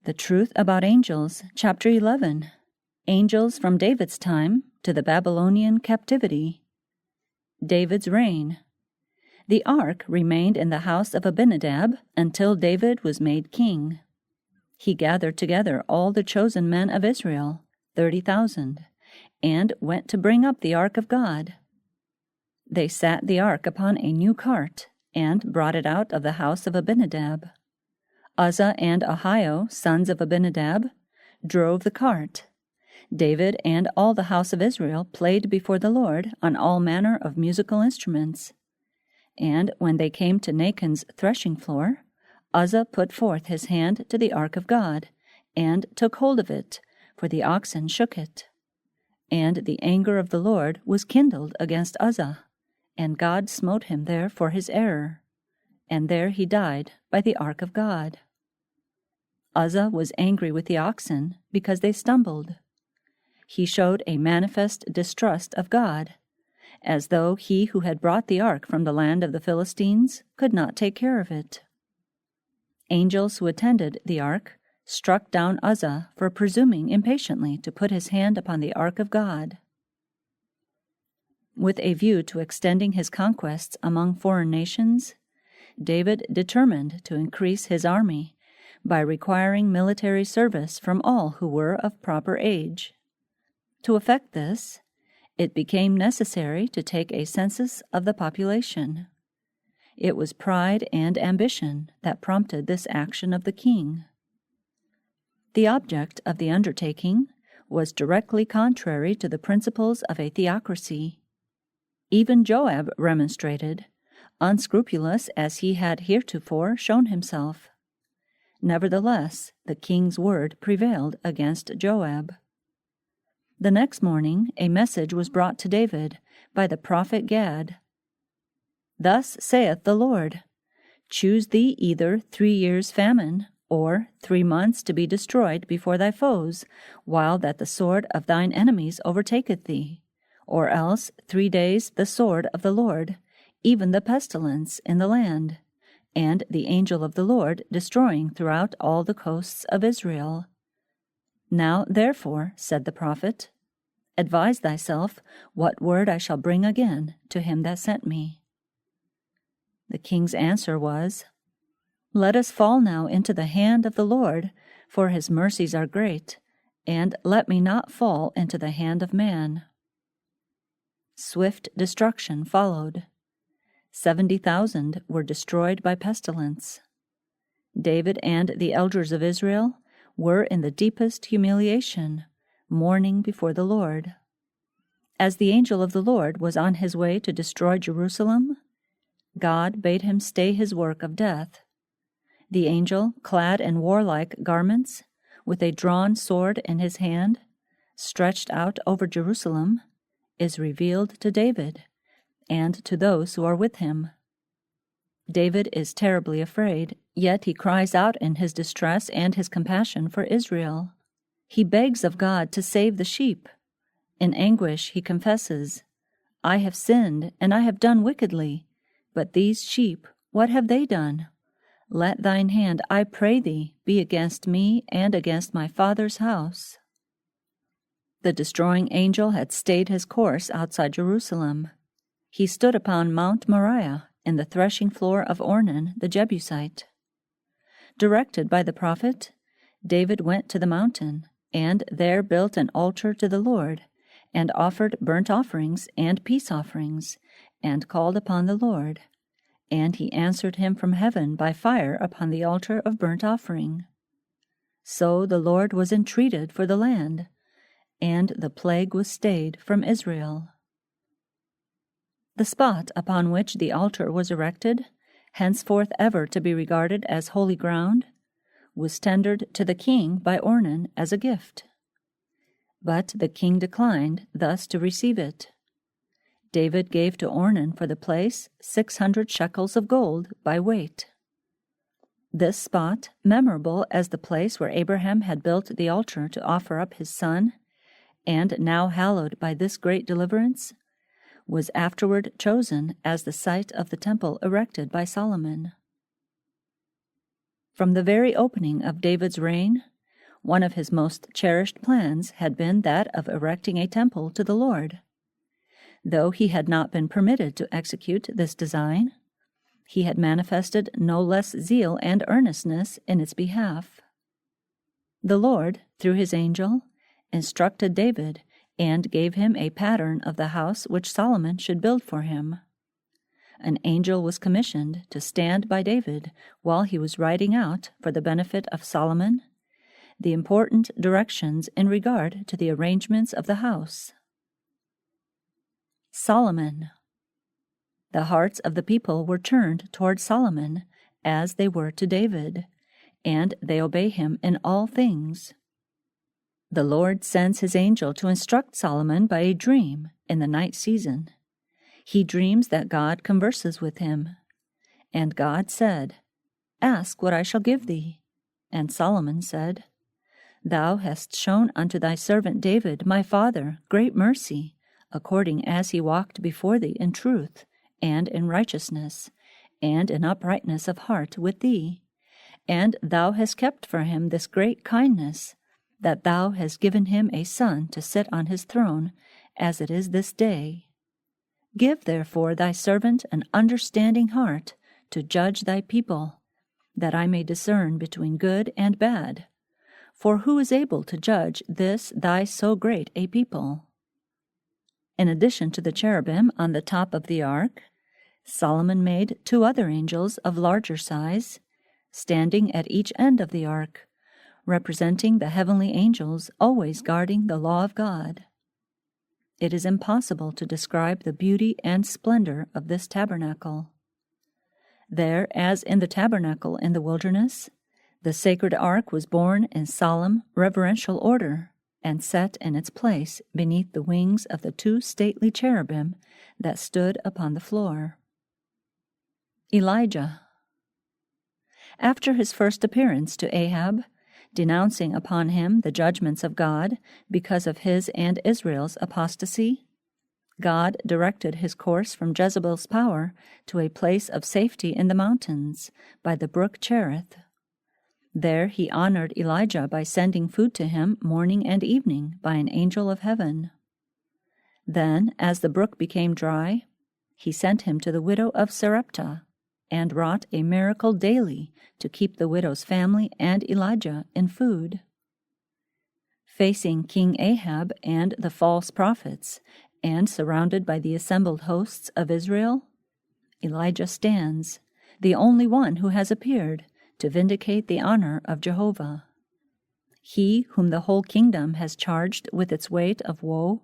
The Truth About Angels, Chapter 11. Angels from David's Time to the Babylonian Captivity. David's Reign. The ark remained in the house of Abinadab until David was made king. He gathered together all the chosen men of Israel, 30,000, and went to bring up the ark of God. They sat the ark upon a new cart, and brought it out of the house of Abinadab. Uzzah and Ahio, sons of Abinadab, drove the cart. David and all the house of Israel played before the Lord on all manner of musical instruments. And when they came to Nachon's threshing floor, Uzzah put forth his hand to the ark of God, and took hold of it, for the oxen shook it. And the anger of the Lord was kindled against Uzzah, and God smote him there for his error. And there he died by the ark of God. Uzzah was angry with the oxen because they stumbled. He showed a manifest distrust of God, as though he who had brought the ark from the land of the Philistines could not take care of it. Angels who attended the ark struck down Uzzah for presuming impatiently to put his hand upon the ark of God. With a view to extending his conquests among foreign nations, David determined to increase his army by requiring military service from all who were of proper age. To effect this, it became necessary to take a census of the population. It was pride and ambition that prompted this action of the king. The object of the undertaking was directly contrary to the principles of a theocracy. Even Joab remonstrated, unscrupulous as he had heretofore shown himself. Nevertheless, the king's word prevailed against Joab. The next morning a message was brought to David by the prophet Gad. Thus saith the Lord, Choose thee either 3 years' famine, or 3 months to be destroyed before thy foes, while that the sword of thine enemies overtaketh thee, or else 3 days the sword of the Lord, even the pestilence in the land, and the angel of the Lord destroying throughout all the coasts of Israel. Now therefore, said the prophet, advise thyself what word I shall bring again to him that sent me. The king's answer was, Let us fall now into the hand of the Lord, for his mercies are great, and let me not fall into the hand of man. Swift destruction followed. 70,000 were destroyed by pestilence. David and the elders of Israel were in the deepest humiliation, mourning before the Lord. As the angel of the Lord was on his way to destroy Jerusalem, God bade him stay his work of death. The angel, clad in warlike garments, with a drawn sword in his hand, stretched out over Jerusalem, is revealed to David and to those who are with him. David is terribly afraid, yet he cries out in his distress and his compassion for Israel. He begs of God to save the sheep. In anguish he confesses, I have sinned, and I have done wickedly, but these sheep, what have they done? Let thine hand, I pray thee, be against me and against my father's house. The destroying angel had stayed his course outside Jerusalem. He stood upon Mount Moriah in the threshing floor of Ornan the Jebusite. Directed by the prophet, David went to the mountain, and there built an altar to the Lord, and offered burnt offerings and peace offerings, and called upon the Lord. And he answered him from heaven by fire upon the altar of burnt offering. So the Lord was entreated for the land, and the plague was stayed from Israel. The spot upon which the altar was erected, henceforth ever to be regarded as holy ground, was tendered to the king by Ornan as a gift. But the king declined thus to receive it. David gave to Ornan for the place 600 shekels of gold by weight. This spot, memorable as the place where Abraham had built the altar to offer up his son, and now hallowed by this great deliverance, was afterward chosen as the site of the temple erected by Solomon. From the very opening of David's reign, One of his most cherished plans had been that of erecting a temple to the Lord. Though he had not been permitted to execute this design, he had manifested no less zeal and earnestness in its behalf. The Lord, through his angel, instructed David and gave him a pattern of the house which Solomon should build for him. An angel was commissioned to stand by David while he was writing out, for the benefit of Solomon, the important directions in regard to the arrangements of the house. Solomon. The hearts of the people were turned toward Solomon, as they were to David, and they obey him in all things. The Lord sends his angel to instruct Solomon by a dream in the night season. He dreams that God converses with him. And God said, "Ask what I shall give thee." And Solomon said, "Thou hast shown unto thy servant David, my father, great mercy, according as he walked before thee in truth, and in righteousness, and in uprightness of heart with thee. And thou hast kept for him this great kindness, that thou hast given him a son to sit on his throne, as it is this day. Give therefore thy servant an understanding heart to judge thy people, that I may discern between good and bad. For who is able to judge this thy so great a people?" In addition to the cherubim on the top of the ark, Solomon made 2 other angels of larger size, standing at each end of the ark, representing the heavenly angels always guarding the law of God. It is impossible to describe the beauty and splendor of this tabernacle. There, as in the tabernacle in the wilderness, the sacred ark was borne in solemn, reverential order, and set in its place beneath the wings of the 2 stately cherubim that stood upon the floor. Elijah. After his first appearance to Ahab, denouncing upon him the judgments of God because of his and Israel's apostasy, God directed his course from Jezebel's power to a place of safety in the mountains by the brook Cherith. There he honored Elijah by sending food to him morning and evening by an angel of heaven. Then, as the brook became dry, he sent him to the widow of Sarepta, and wrought a miracle daily to keep the widow's family and Elijah in food. Facing King Ahab and the false prophets, and surrounded by the assembled hosts of Israel, Elijah stands, the only one who has appeared to vindicate the honor of Jehovah. He whom the whole kingdom has charged with its weight of woe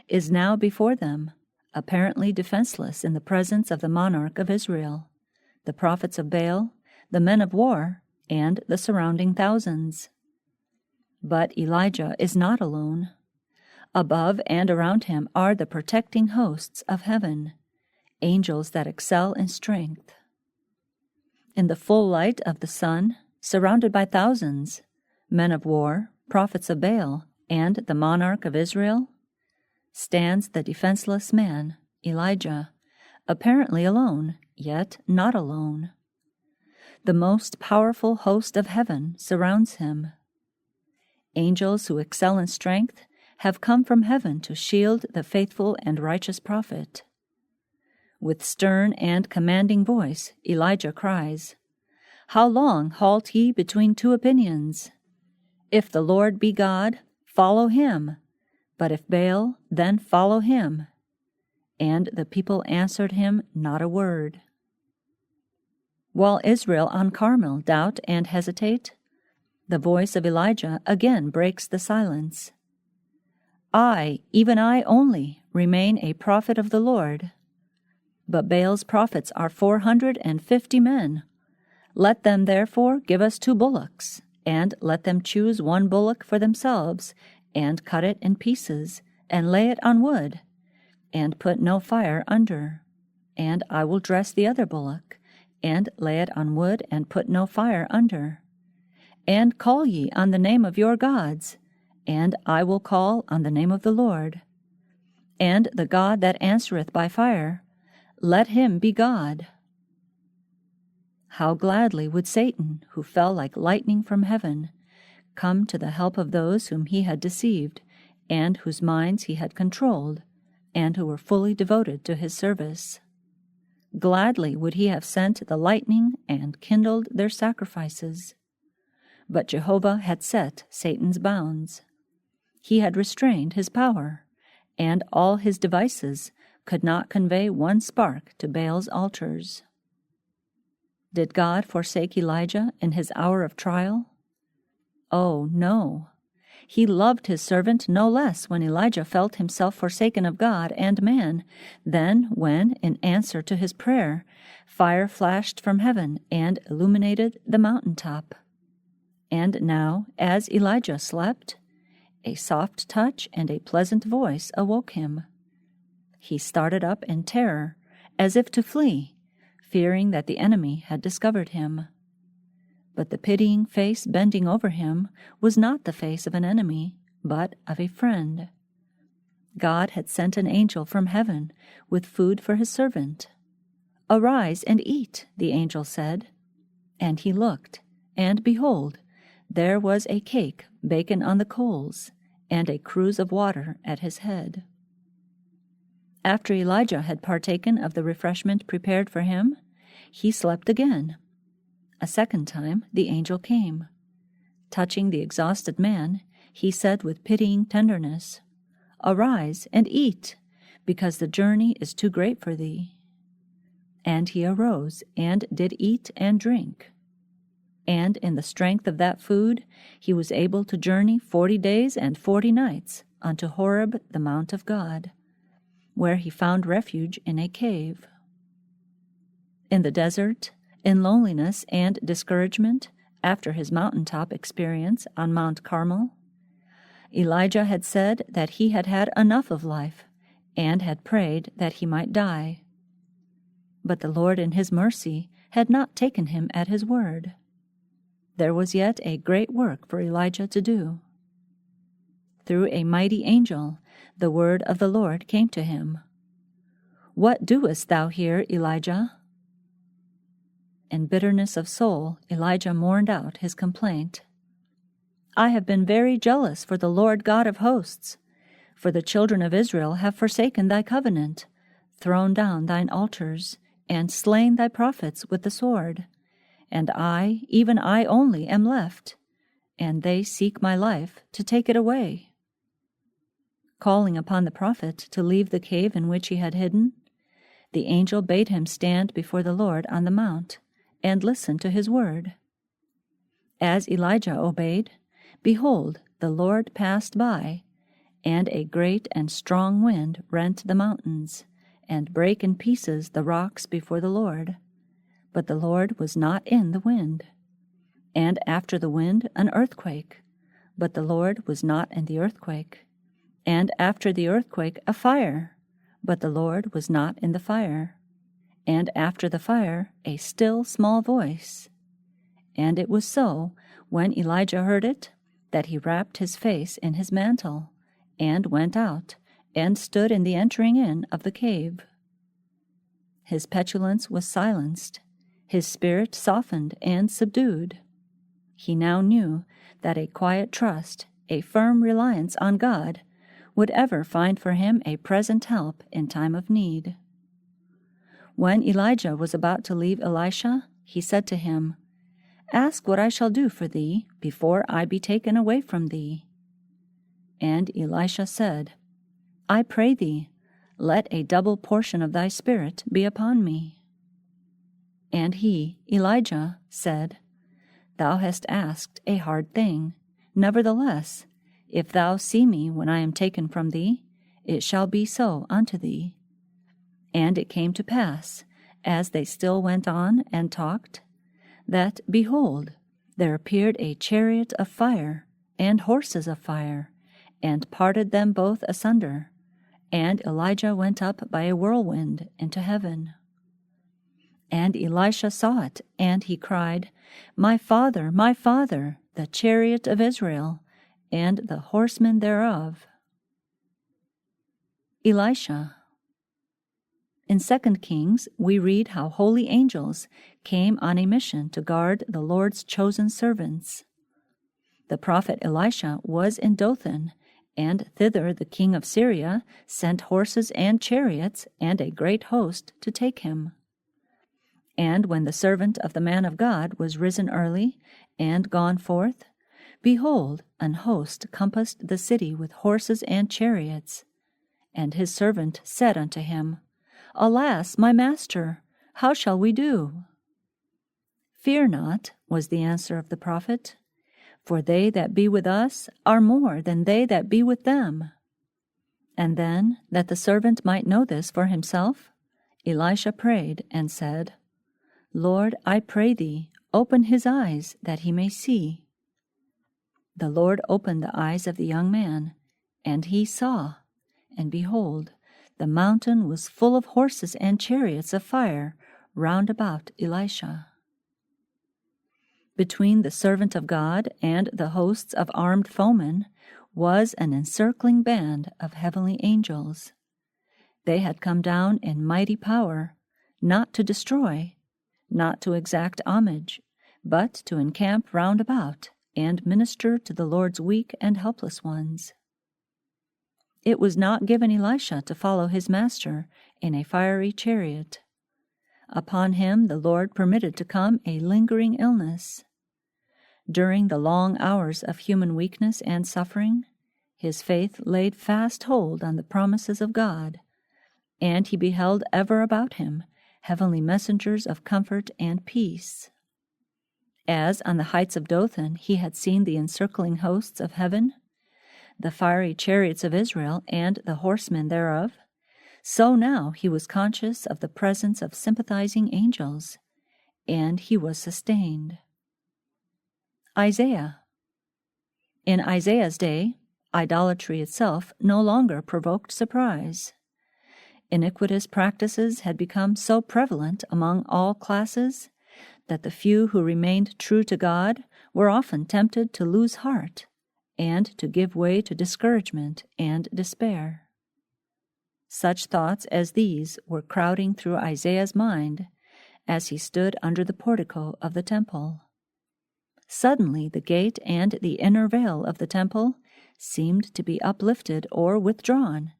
is now before them, apparently defenseless in the presence of the monarch of Israel, the prophets of Baal, the men of war, and the surrounding thousands. But Elijah is not alone. Above and around him are the protecting hosts of heaven, angels that excel in strength. In the full light of the sun, surrounded by thousands, men of war, prophets of Baal, and the monarch of Israel, stands the defenseless man, Elijah, apparently alone, yet not alone. The most powerful host of heaven surrounds him. Angels who excel in strength have come from heaven to shield the faithful and righteous prophet. With stern and commanding voice, Elijah cries, "How long halt ye between 2 opinions? If the Lord be God, follow him, but if Baal, then follow him." And the people answered him not a word. While Israel on Carmel doubt and hesitate, the voice of Elijah again breaks the silence. "I, even I only, remain a prophet of the Lord. But Baal's prophets are 450 men. Let them therefore give us 2 bullocks, and let them choose 1 bullock for themselves, and cut it in pieces, and lay it on wood, and put no fire under. And I will dress the other bullock, and lay it on wood, and put no fire under. And call ye on the name of your gods, and I will call on the name of the Lord. And the God that answereth by fire, let him be God." How gladly would Satan, who fell like lightning from heaven, come to the help of those whom he had deceived, and whose minds he had controlled, and who were fully devoted to his service. Gladly would he have sent the lightning and kindled their sacrifices. But Jehovah had set Satan's bounds. He had restrained his power, and all his devices could not convey one spark to Baal's altars. Did God forsake Elijah in his hour of trial? Oh, no. He loved his servant no less when Elijah felt himself forsaken of God and man than when, in answer to his prayer, fire flashed from heaven and illuminated the mountaintop. And now, as Elijah slept, a soft touch and a pleasant voice awoke him. He started up in terror, as if to flee, fearing that the enemy had discovered him. But the pitying face bending over him was not the face of an enemy, but of a friend. God had sent an angel from heaven with food for his servant. "Arise and eat," the angel said. And he looked, and behold, there was a cake baken on the coals, and a cruse of water at his head. After Elijah had partaken of the refreshment prepared for him, he slept again. A second time the angel came. Touching the exhausted man, he said with pitying tenderness, "Arise and eat, because the journey is too great for thee." And he arose and did eat and drink. And in the strength of that food he was able to journey 40 days and 40 nights unto Horeb, the mount of God, where he found refuge in a cave. In the desert, in loneliness and discouragement, after his mountaintop experience on Mount Carmel, Elijah had said that he had had enough of life, and had prayed that he might die. But the Lord in his mercy had not taken him at his word. There was yet a great work for Elijah to do. Through a mighty angel, the word of the Lord came to him. "What doest thou here, Elijah?" In bitterness of soul, Elijah mourned out his complaint. "I have been very jealous for the Lord God of hosts, for the children of Israel have forsaken thy covenant, thrown down thine altars, and slain thy prophets with the sword. And I, even I only, am left, and they seek my life to take it away." Calling upon the prophet to leave the cave in which he had hidden, the angel bade him stand before the Lord on the mount, and listen to his word. As Elijah obeyed, behold, the Lord passed by, and a great and strong wind rent the mountains, and brake in pieces the rocks before the Lord. But the Lord was not in the wind. And after the wind an earthquake, but the Lord was not in the earthquake. And after the earthquake a fire, but the Lord was not in the fire. And after the fire a still small voice. And it was so, when Elijah heard it, that he wrapped his face in his mantle, and went out, and stood in the entering in of the cave. His petulance was silenced, his spirit softened and subdued. He now knew that a quiet trust, a firm reliance on God, would ever find for him a present help in time of need. When Elijah was about to leave Elisha, he said to him, "Ask what I shall do for thee before I be taken away from thee." And Elisha said, "I pray thee, let a double portion of thy spirit be upon me." And he, Elijah, said, "Thou hast asked a hard thing. Nevertheless, if thou see me when I am taken from thee, it shall be so unto thee." And it came to pass, as they still went on and talked, that, behold, there appeared a chariot of fire, and horses of fire, and parted them both asunder. And Elijah went up by a whirlwind into heaven. And Elisha saw it, and he cried, my father, the chariot of Israel, and the horsemen thereof." Elisha. In 2 Kings, we read how holy angels came on a mission to guard the Lord's chosen servants. The prophet Elisha was in Dothan, and thither the king of Syria sent horses and chariots and a great host to take him. And when the servant of the man of God was risen early and gone forth, behold, an host compassed the city with horses and chariots. And his servant said unto him, Alas, my master, how shall we do? Fear not, was the answer of the prophet, for they that be with us are more than they that be with them. And then, that the servant might know this for himself, Elisha prayed and said, Lord, I pray thee, open his eyes, that he may see. The Lord opened the eyes of the young man, and he saw, and behold, the mountain was full of horses and chariots of fire round about Elisha. Between the servant of God and the hosts of armed foemen was an encircling band of heavenly angels. They had come down in mighty power, not to destroy, not to exact homage, but to encamp round about and minister to the Lord's weak and helpless ones. It was not given Elisha to follow his master in a fiery chariot. Upon him the Lord permitted to come a lingering illness. During the long hours of human weakness and suffering, his faith laid fast hold on the promises of God, and he beheld ever about him heavenly messengers of comfort and peace. As on the heights of Dothan he had seen the encircling hosts of heaven, the fiery chariots of Israel and the horsemen thereof, so now he was conscious of the presence of sympathizing angels, and he was sustained. Isaiah. In Isaiah's day, idolatry itself no longer provoked surprise. Iniquitous practices had become so prevalent among all classes that the few who remained true to God were often tempted to lose heart and to give way to discouragement and despair. Such thoughts as these were crowding through Isaiah's mind as he stood under the portico of the temple. Suddenly the gate and the inner veil of the temple seemed to be uplifted or withdrawn,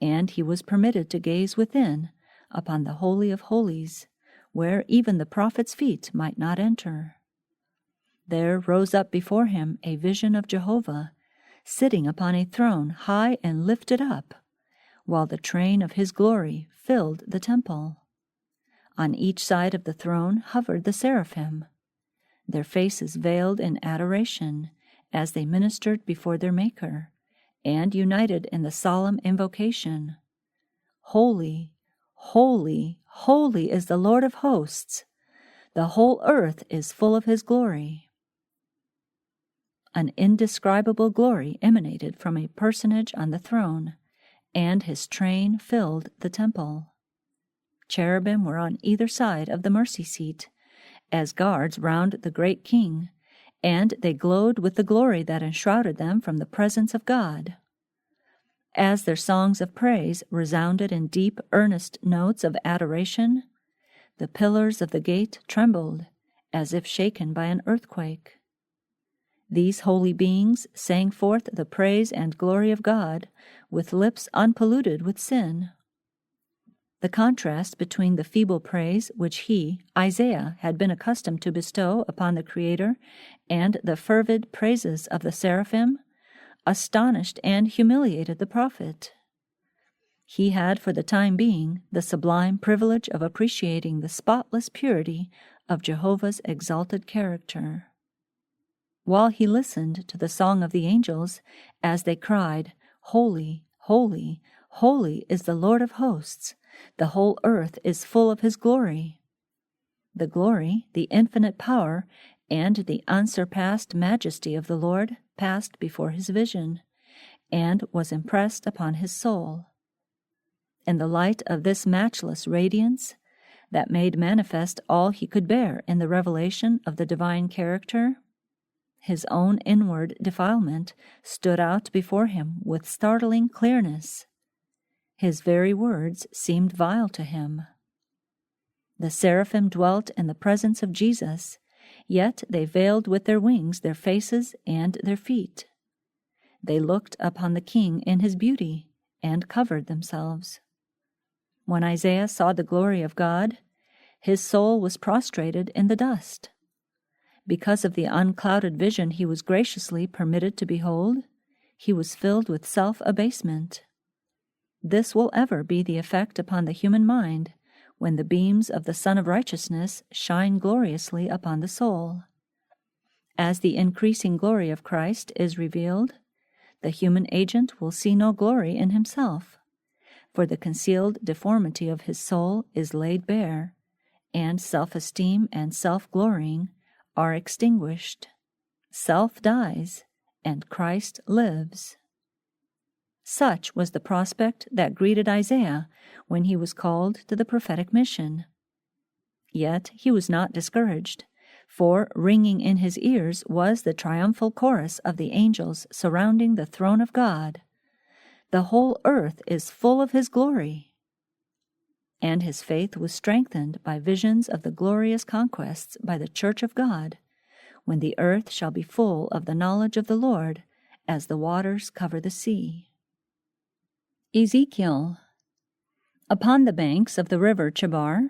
and he was permitted to gaze within upon the Holy of Holies, where even the prophet's feet might not enter. There rose up before him a vision of Jehovah, sitting upon a throne high and lifted up, while the train of his glory filled the temple. On each side of the throne hovered the seraphim, their faces veiled in adoration as they ministered before their Maker, and united in the solemn invocation, Holy, holy, holy is the Lord of hosts. The whole earth is full of his glory. An indescribable glory emanated from a personage on the throne, and his train filled the temple. Cherubim were on either side of the mercy seat, as guards round the great King, and they glowed with the glory that enshrouded them from the presence of God. As their songs of praise resounded in deep, earnest notes of adoration, the pillars of the gate trembled, as if shaken by an earthquake. These holy beings sang forth the praise and glory of God with lips unpolluted with sin. The contrast between the feeble praise which he, Isaiah, had been accustomed to bestow upon the Creator and the fervid praises of the seraphim astonished and humiliated the prophet. He had for the time being the sublime privilege of appreciating the spotless purity of Jehovah's exalted character. While he listened to the song of the angels as they cried, Holy, holy, holy is the Lord of hosts, the whole earth is full of his glory. The glory, the infinite power, and the unsurpassed majesty of the Lord passed before his vision, and was impressed upon his soul. In the light of this matchless radiance, that made manifest all he could bear in the revelation of the divine character, his own inward defilement stood out before him with startling clearness. His very words seemed vile to him. The seraphim dwelt in the presence of Jesus, Yet they veiled with their wings their faces and their feet. They looked upon the King in his beauty and covered themselves. When Isaiah saw the glory of God, his soul was prostrated in the dust. Because of the unclouded vision he was graciously permitted to behold, he was filled with self-abasement. This will ever be the effect upon the human mind when the beams of the Sun of Righteousness shine gloriously upon the soul. As the increasing glory of Christ is revealed, the human agent will see no glory in himself, for the concealed deformity of his soul is laid bare, and self-esteem and self-glorying are extinguished. Self dies, and Christ lives. Such was the prospect that greeted Isaiah when he was called to the prophetic mission. Yet he was not discouraged, for ringing in his ears was the triumphal chorus of the angels surrounding the throne of God. The whole earth is full of his glory. And his faith was strengthened by visions of the glorious conquests by the church of God, when the earth shall be full of the knowledge of the Lord, as the waters cover the sea. Ezekiel. Upon the banks of the river Chebar,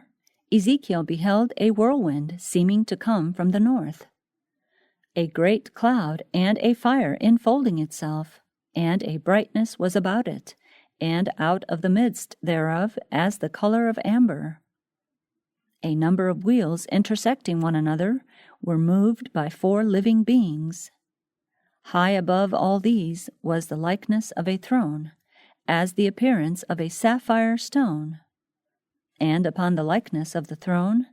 Ezekiel beheld a whirlwind seeming to come from the north, a great cloud and a fire enfolding itself, and a brightness was about it, and out of the midst thereof as the color of amber. A number of wheels intersecting one another were moved by 4 living beings. High above all these was the likeness of a throne, as the appearance of a sapphire stone. And upon the likeness of the throne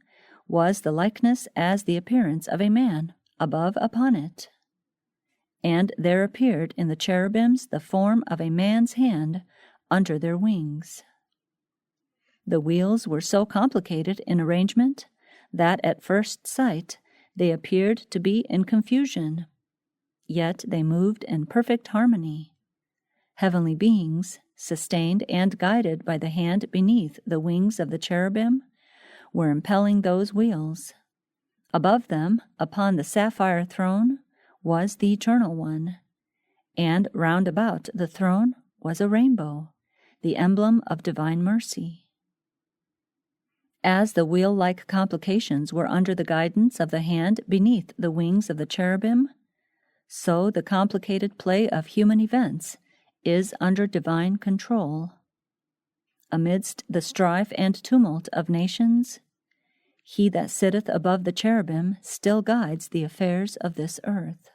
was the likeness as the appearance of a man above upon it. And there appeared in the cherubims the form of a man's hand under their wings. The wheels were so complicated in arrangement that at first sight they appeared to be in confusion, yet they moved in perfect harmony. Heavenly beings, sustained and guided by the hand beneath the wings of the cherubim, were impelling those wheels. Above them, upon the sapphire throne, was the Eternal One, and round about the throne was a rainbow, the emblem of divine mercy. As the wheel-like complications were under the guidance of the hand beneath the wings of the cherubim, so the complicated play of human events is under divine control. Amidst the strife and tumult of nations, he that sitteth above the cherubim still guides the affairs of this earth.